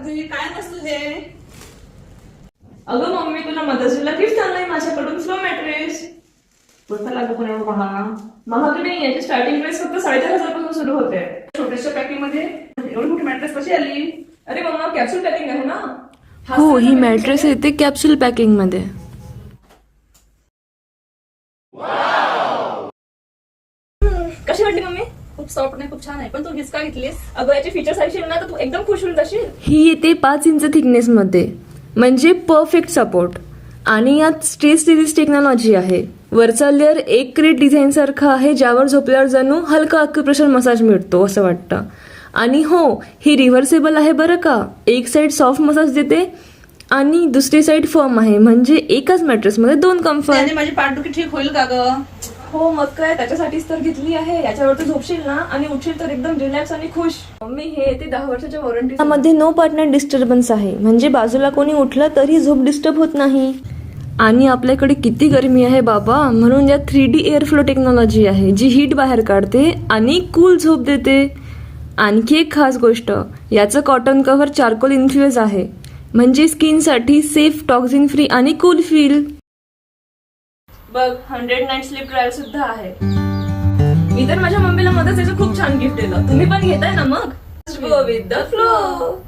तुझी काय नसतं हे? अगं मम्मी, तुला मदर्स डेला गिफ्ट आणलंय माझ्याकडून फ्लो मॅट्रेस. बघा लागू पण एवढं महाग नाही. याची स्टार्टिंग प्राइस फक्त 4,500 पासून सुरू होते. छोट्याशा पॅकिंग मध्ये एवढी मोठी मॅट्रेस कशी आली? अरे मम्मा, कॅप्सूल पॅकिंग आहे ना. हो, ही मॅट्रेस येते कॅप्सूल पॅकिंग मध्ये. कशी वाटली मम्मी? खूप सॉफ्ट नाही, खूप छान आहे. पण तू हिसका घेतलीस? अगं याचे फीचर्स ऐकशील ना तर तू एकदम खुश होऊन जाशील. ही येते 5 इंच थिकनेस मध्ये, म्हणजे परफेक्ट सपोर्ट. आणि यात स्ट्रेस रिलीज टेक्नॉलॉजी आहे. वरचा लेअर एक क्रेट डिझाईन सारखा आहे, ज्यावर झोपल्यावर जणू हलका अक्युप्रेशर मसाज मिळतो असं वाटतं. आणि हो, ही रिव्हर्सेबल आहे बरं का. एक साईड सॉफ्ट मसाज देते आणि दुसरी साईड फर्म आहे, म्हणजे एकाच मॅट्रेसमध्ये 2 कम्फर्ट. त्याने माझी पाठदुखी ठीक होईल का ग? हो मग काय, त्याच्यासाठीच तर घेतली आहे. याच्यावर तू झोपशील ना आणि उठशील तर एकदम रिलॅक्स आणि खुश. मम्मी, हे येते 10 वर्षाच्या वॉरंटी. त्यामध्ये नो पार्टनर डिस्टर्बन्स आहे, म्हणजे बाजूला कोणी उठलं तरी झोप डिस्टर्ब होत नाही. आणि आपल्याकडे किती गरमी आहे बाबा, म्हणून यात 3D एअर फ्लो टेक्नॉलॉजी आहे, जी हीट बाहेर काढते आणि कूल झोप देते. आणखी एक खास गोष्ट, याचं कॉटन कव्हर चारकोल इन्फ्युज आहे, म्हणजे स्किनसाठी सेफ, टॉक्झिन फ्री आणि कूल फील. बघ, 100 नाईट स्लीप ट्रायल सुद्धा आहे. मी तर माझ्या मम्मीला मदत त्याचं खूप छान गिफ्ट दिलं. तुम्ही पण घेताय ना मग? Go with the flow.